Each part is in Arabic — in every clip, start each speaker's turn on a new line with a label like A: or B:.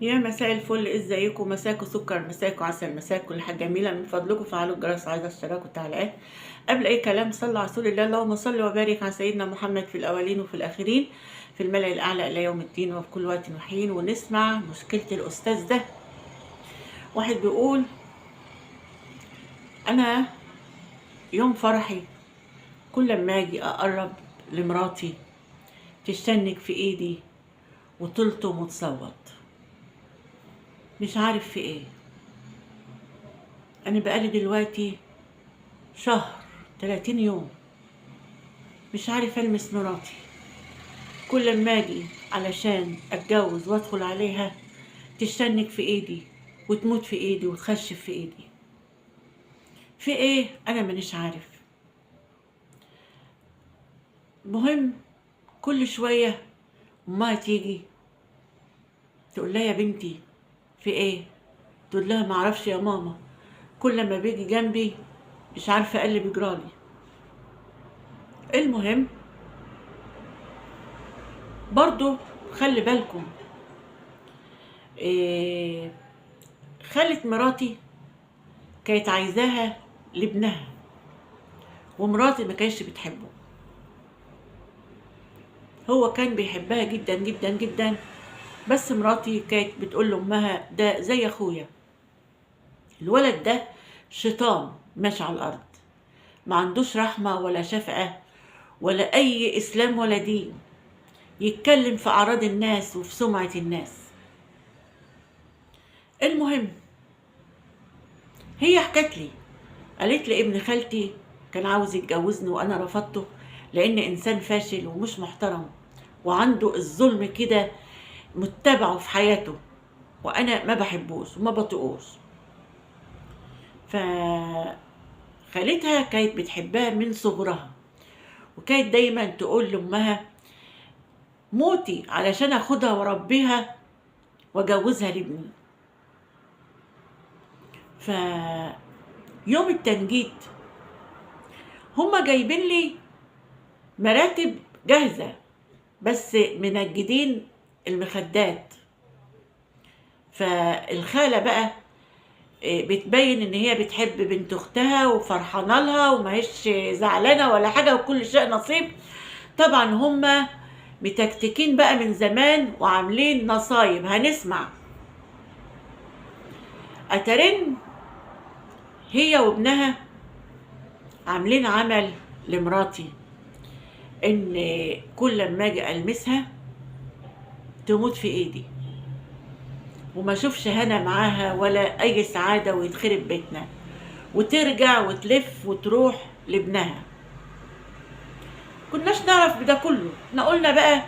A: يا مساء الفل، ازيكم؟ مساكوا سكر، مساكوا عسل، مساكوا كل حاجه جميله. من فضلكم فعلوا الجرس، عايزه اشتراك وتعليقات. قبل اي كلام صلوا على رسول الله. اللهم صل وبارك على سيدنا محمد في الاولين وفي الاخرين، في الملأ الاعلى الى يوم الدين وفي كل وقت وحين. ونسمع مشكله الاستاذ ده. واحد بيقول: انا يوم فرحي كل ما اجي اقرب لمراتي تشتنك في ايدي وتلطم وتصوت. مش عارف في ايه. انا بقالي دلوقتي شهر 30 يوم مش عارف المس مراتي. كل ما اجي علشان اتجوز وادخل عليها تشتنك في ايدي وتموت في ايدي وتخشف في ايدي. في ايه؟ انا مانيش عارف. مهم كل شوية امها تيجي تقول لها: يا بنتي في ايه؟ تقول لها: معرفش يا ماما، كل ما بيجي جنبي مش عارفة ايه اللي بيجرالي. المهم برضو خلي بالكم، إيه، خالة مراتي كانت عايزاها لابنها، ومراتي ما كانش بتحبه. هو كان بيحبها جدا جدا جدا، بس مراتي كانت بتقول لأمها: ده زي أخويا، الولد ده شيطان ماشي على الأرض، ما عندوش رحمة ولا شفقة ولا أي إسلام ولا دين، يتكلم في أعراض الناس وفي سمعة الناس. المهم هي حكت لي، قالت لي: ابن خالتي كان عاوز يتجوزني وأنا رفضته لأن إنسان فاشل ومش محترم وعنده الظلم كده متبعه في حياته، وأنا ما بحبوش وما بطيقوش. فخالتها كانت بتحبها من صغرها، وكانت دايما تقول لأمها: موتي علشان أخدها وأربيها وأجوزها لابني. فيوم التنجيد هما جايبين لي مراتب جاهزة، بس منجدين المخدات. فالخالة بقى بتبين ان هي بتحب بنت اختها وفرحانه لها وماهيش زعلانه ولا حاجه وكل شيء نصيب. طبعا هما متكتكين بقى من زمان وعاملين نصايب. هنسمع. اترن هي وابنها عاملين عمل لمراتي ان كل ما اجي المسها تموت في ايدي وما اشوفش هنا معاها ولا اي سعاده ويتخرب بيتنا، وترجع وتلف وتروح لابنها. كناش نعرف بده كله، احنا قلنا بقى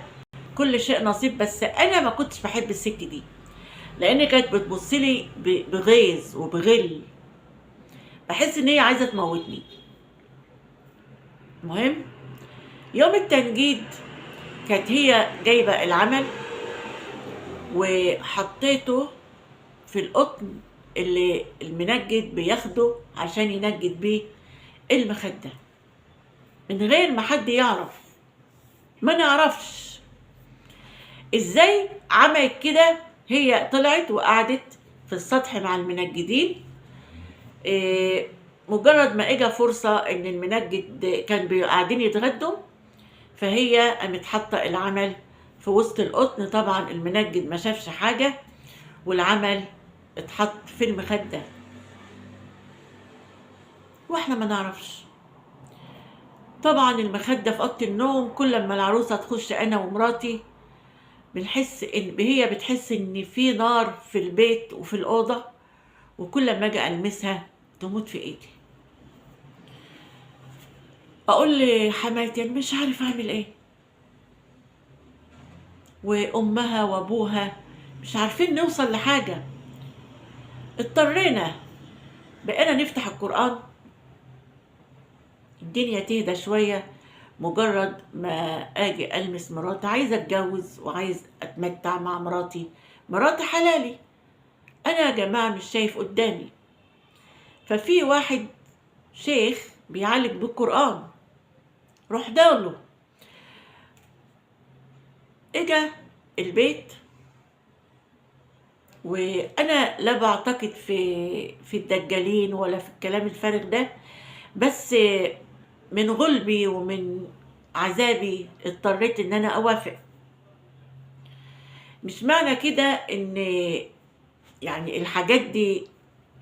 A: كل شيء نصيب. بس انا ما كنتش بحب الست دي لان كانت بتبصلي بغيظ وبغل، بحس ان هي عايزه تموتني. المهم يوم التنجيد كانت هي جايبه العمل وحطيته في القطن اللي المنجد بياخده عشان ينجد بيه المخده من غير ما حد يعرف. ما نعرفش ازاي عملت كده. هي طلعت وقعدت في السطح مع المنجدين. مجرد ما اجى فرصة ان المنجد كان قاعدين يتغدوا، فهي قامت حاطة العمل في وسط القطن. طبعا المنجد ما شافش حاجة والعمل اتحط في المخدة واحنا ما نعرفش. طبعا المخدة في أوضة النوم، كل ما العروسة تخش أنا ومراتي بنحس إن هي بتحس إن في نار في البيت وفي الأوضة، وكل ما أجي ألمسها تموت في إيدي. أقول لحماتي: أنا مش عارف أعمل إيه. وأمها وأبوها مش عارفين نوصل لحاجة. اضطرينا بقينا نفتح القرآن، الدنيا تهدى شوية. مجرد ما اجي المس مراتي، عايزه اتجوز وعايز اتمتع مع مراتي، مراتي حلالي، انا يا جماعه مش شايف قدامي. ففي واحد شيخ بيعالج بالقران، روح داله. اجا البيت وأنا لا باعتقد في الدجالين ولا في الكلام الفارغ ده، بس من غُلبي ومن عذابي اضطريت إن أنا أوافق. مش معنى كده إن يعني الحاجات دي،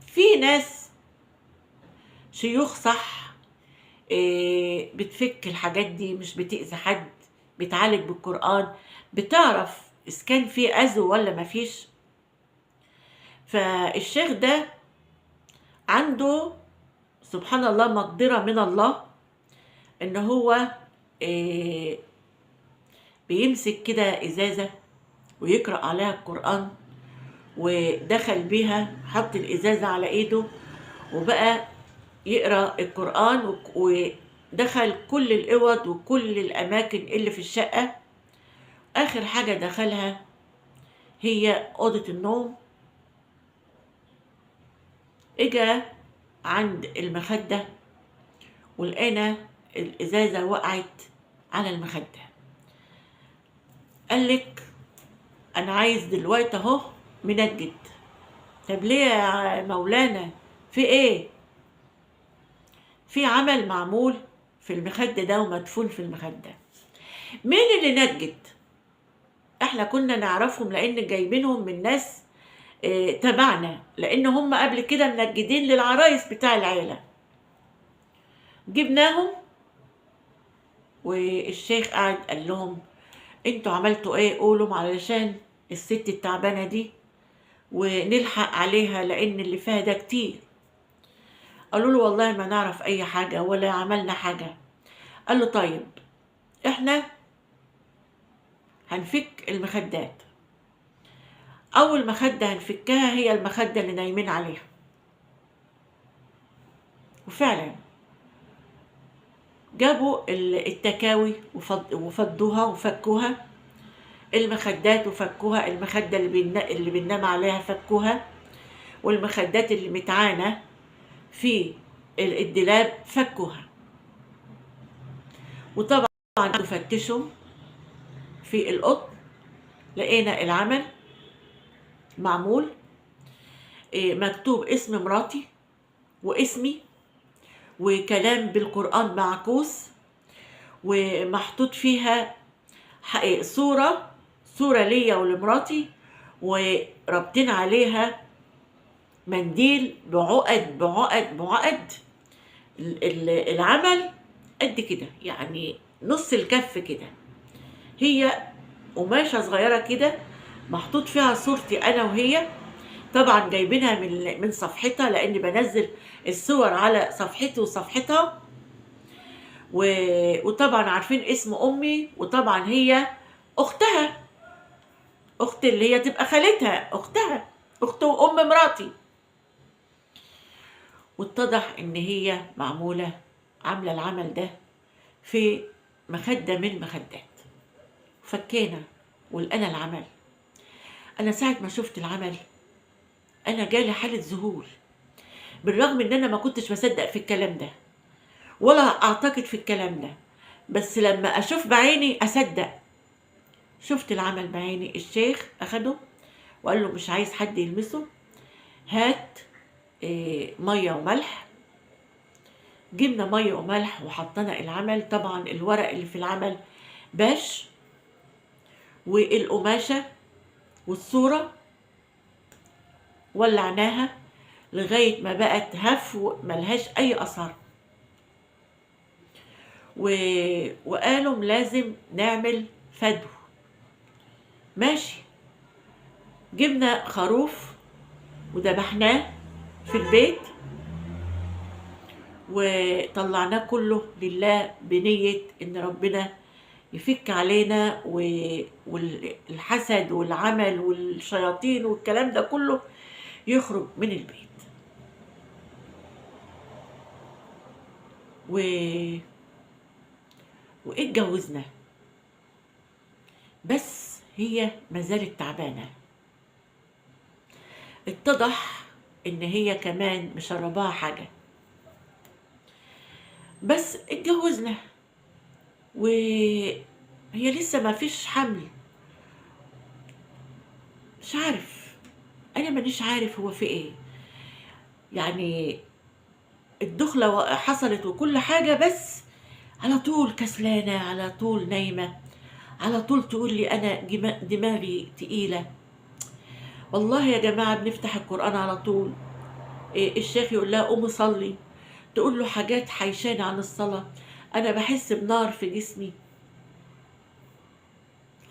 A: في ناس شيوخ صح بتفِك الحاجات دي، مش بتأذي حد، بتعالج بالقرآن، بتعرف إذا كان في أذى والّا ما فيش. فالشيخ ده عنده سبحان الله مقدرة من الله إن هو آآ بيمسك كده إزازة ويقرأ عليها القرآن، ودخل بيها حط الإزازة على إيده وبقى يقرأ القرآن ودخل كل الأوض وكل الأماكن اللي في الشقة. آخر حاجة دخلها هي أوضة النوم. إجا عند المخدة ولقينا الإزازة وقعت على المخدة. قال لِك أنا عايز دلوقتي أهو منجد. طب ليه يا مولانا، في إيه؟ في عمل معمول في المخدة ده ومدفون في المخدة. مين اللي نجد؟ إحنا كنا نعرفهم لإن جايبينهم من ناس تبعنا، لإن هم قبل كده منجدين للعرايس بتاع العيلة. جبناهم والشيخ قعد قال لهم أنتم عملتوا إيه؟ قولوا علشان الست التعبانة دي ونلحق عليها لإن اللي فيها ده كتير. قالوا له والله ما نعرف أي حاجة ولا عملنا حاجة. قال له طيب إحنا هنفك المخدات. أول مخدة هنفكها هي المخدة اللي نايمين عليها. وفعلا جابوا التكاوي وفضوها وفكوها، المخدات وفكوها، المخدة اللي بننام عليها فكوها، والمخدات اللي متعانة في الدولاب فكوها. وطبعا فتشوا في القطن لقينا العمل معمول مكتوب اسم مراتي واسمي وكلام بالقرآن معكوس، ومحطوط فيها صورة ليا ولمراتي، ورابطين عليها منديل بعقد بعقد بعقد. العمل قد كده، يعني نص الكف كده، هي قماشة صغيرة كده محطوط فيها صورتي أنا وهي. طبعا جايبينها من صفحتها لأني بنزل الصور على صفحتي وصفحتها، وطبعا عارفين اسم أمي، وطبعا هي أختها، أخت اللي هي تبقى خالتها، أختها، أخت وأم مراتي. واتضح إن هي عاملة العمل ده في مخدة من المخدات. فكينا ولقينا العمل. أنا ساعة ما شفت العمل أنا جالي حالة ذهول، بالرغم إن أنا ما كنتش بصدق في الكلام ده ولا أعتقد في الكلام ده، بس لما أشوف بعيني أصدق. شفت العمل بعيني. الشيخ أخده وقال له مش عايز حد يلمسه، هات مية وملح. جبنا مية وملح وحطينا العمل. طبعا الورق اللي في العمل باش، والقماشة والصورة ولعناها لغاية ما بقت هفو ملهاش أي أثر. وقالوا لازم نعمل فدو. ماشي، جبنا خروف وذبحناه في البيت وطلعناه كله لله بنية إن ربنا يفك علينا والحسد والعمل والشياطين والكلام ده كله يخرج من البيت. واتجوزنا، بس هي ما زالت تعبانة. اتضح ان هي كمان مشرباها حاجة، بس اتجوزنا وهي لسه ما فيش حمل. مش عارف أنا مانيش عارف هو في إيه، يعني الدخلة حصلت وكل حاجة، بس على طول كسلانة، على طول نايمة، على طول تقول لي أنا دماغي تقيلة. والله يا جماعة بنفتح القرآن على طول، الشيخ يقول لها قومي صلي، تقول له حاجات حيشانة عن الصلاة، أنا بحس بنار في جسمي.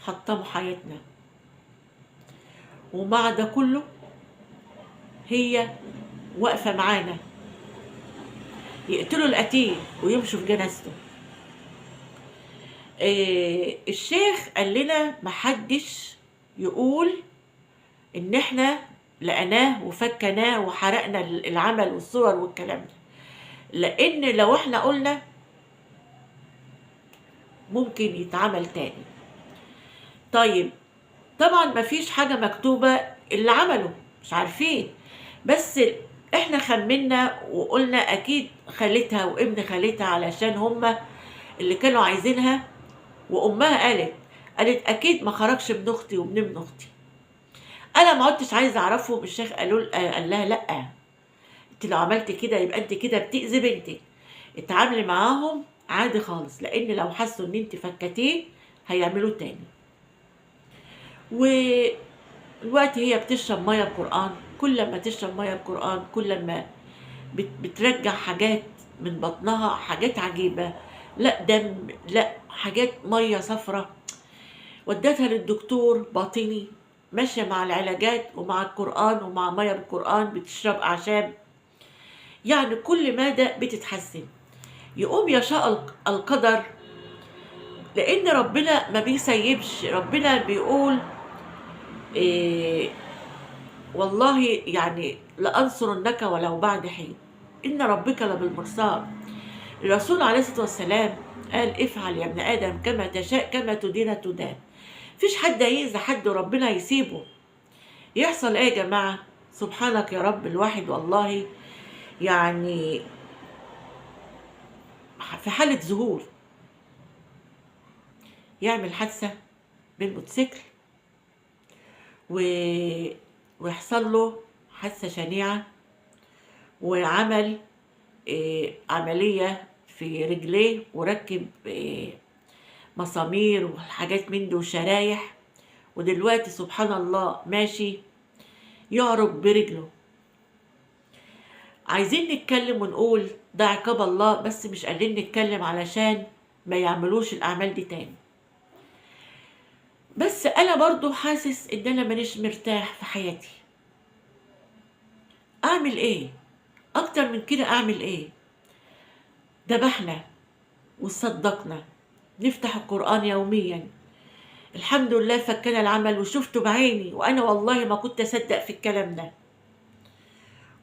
A: حطموا حياتنا، ومع ده كله هي واقفة معانا، يقتلوا القتيل ويمشوا في جنازته. الشيخ قال لنا محدش يقول إن إحنا لقيناه وفكناه وحرقنا العمل والصور والكلام ده، لأن لو إحنا قلنا ممكن يتعمل تاني. طيب طبعا مفيش حاجة مكتوبة اللي عمله، مش عارفين، بس احنا خمنا وقلنا اكيد خالتها وابن خالتها علشان هما اللي كانوا عايزينها، وامها قالت اكيد ما خرجش ابن اختي وابن ابن اختي. انا ما عدتش عايزه اعرفهم. الشيخ قال لها لا، انت لو عملت كده يبقى انت كده بتأذي بنتك، اتعاملي معاهم عادي خالص، لان لو حسوا ان انت فكتيه هيعملوه تاني. والوقت هي بتشرب ميه القرآن، كل ما تشرب ميه القرآن كل ما بترجع حاجات من بطنها، حاجات عجيبة، لا دم، لا حاجات ميه صفرة. ودتها للدكتور باطني، ماشية مع العلاجات ومع القرآن ومع ميه بالقرآن، بتشرب أعشاب، يعني كل مادة بتتحسن. يقوم يشاء القدر، لأن ربنا ما بيسيبش، ربنا بيقول إيه والله يعني لأنصرنك ولو بعد حين، إن ربك لبالمرصاد. الرسول عليه الصلاة والسلام قال افعل يا ابن آدم كما تشاء كما تدين تدان. مفيش حد هيأذي حد وربنا يسيبه. يحصل ايه يا جماعة؟ سبحانك يا رب، الواحد والله يعني في حالة ذهول، يعمل حادثة بالموتوسيكل و... ويحصل له حادثة شنيعة، وعمل عملية في رجليه، وركب مسامير وحاجات من دي وشرايح، ودلوقتي سبحان الله ماشي يعرج برجله. عايزين نتكلم ونقول ده عقاب الله، بس مش قادرين نتكلم علشان ما يعملوش الأعمال دي تاني. بس أنا برضو حاسس إن أنا مانيش مرتاح في حياتي. أعمل إيه؟ أكتر من كده أعمل إيه؟ ذبحنا وصدقنا، نفتح القرآن يوميا، الحمد لله فكنا العمل وشفته بعيني، وأنا والله ما كنت أصدق في الكلام ده،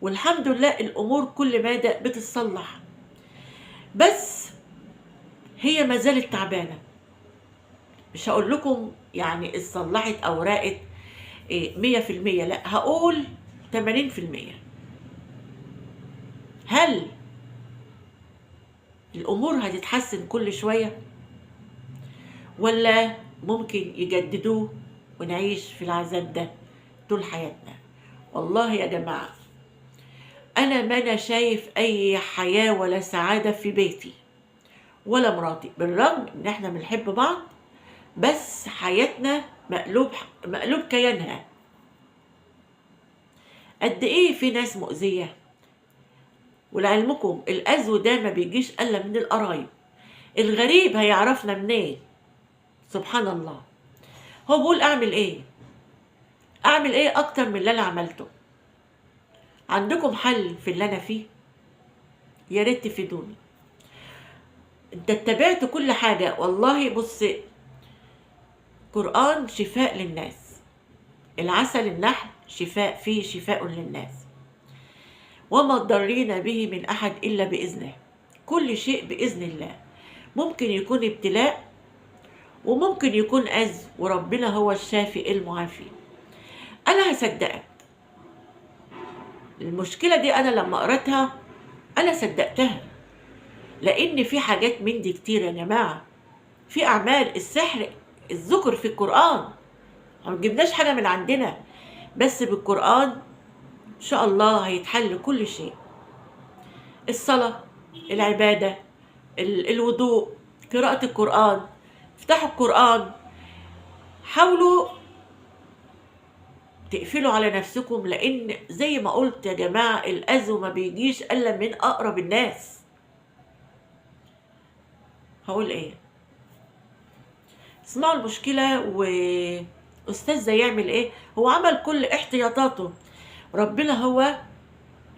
A: والحمد لله الأمور كل مادة بتتصلح، بس هي ما زالت تعبانة. مش هقول لكم يعني اتصلحت أو راقت 100%، لا هقول 80%. هل الأمور هتتحسن كل شوية، ولا ممكن يجددوه ونعيش في العذاب ده طول حياتنا؟ والله يا جماعة أنا ما أنا شايف أي حياة ولا سعادة في بيتي ولا مراتي، بالرغم إن إحنا بنحب بعض، بس حياتنا مقلوب كيانها. قد إيه في ناس مؤذية، ولعلمكم الأذو ده ما بيجيش إلا من القرايب، الغريب هيعرفنا منين؟ سبحان الله. هو بيقول أعمل إيه؟ أعمل إيه أكتر من اللي أنا عملته؟ عندكم حل في اللي أنا فيه؟ يا ريت تفيدوني. انت اتبعت كل حاجة، والله بص، قرآن شفاء للناس، العسل النحل شفاء، فيه شفاء للناس، وما ضرينا به من أحد إلا بإذنه، كل شيء بإذن الله. ممكن يكون ابتلاء وممكن يكون أذى، وربنا هو الشافي المعافي. أنا هصدقك. المشكلة دي أنا لما قرأتها أنا صدقتها، لأن في حاجات من دي كتير يا جماعة. في أعمال السحر الذكر في القرآن، ما جبناش حاجة من عندنا، بس بالقرآن إن شاء الله هيتحل كل شيء. الصلاة، العبادة، الوضوء، قراءة القرآن، افتحوا القرآن، حاولوا تقفلوا على نفسكم، لأن زي ما قلت يا جماعة الأذى ما بيجيش إلا من أقرب الناس. هقول إيه؟ اسمعوا المشكلة، وأستاذ ده يعمل إيه؟ هو عمل كل احتياطاته. ربنا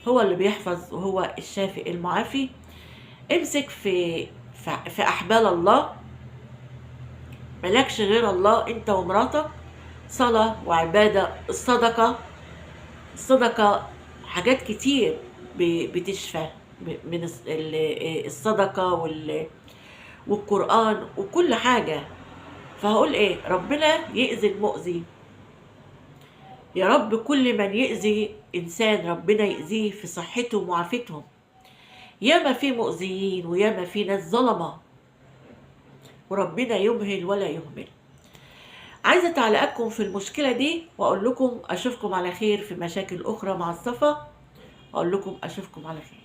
A: هو اللي بيحفظ، وهو الشافي المعافي. امسك في أحبال الله، ملكش غير الله أنت ومراتك. صلاة وعبادة، الصدقة حاجات كتير بتشفى من الصدقة والقرآن وكل حاجة. فهقول ايه؟ ربنا يأذي المؤذي يا رب. كل من يأذي إنسان ربنا يأذيه في صحته ومعافيتهم. ياما في مؤذيين وياما في ناس ظلمة، وربنا يمهل ولا يهمل. عايزة تعليقاتكم في المشكلة دي، وأقول لكم أشوفكم على خير في مشاكل أخرى مع الصفا. أقول لكم أشوفكم على خير.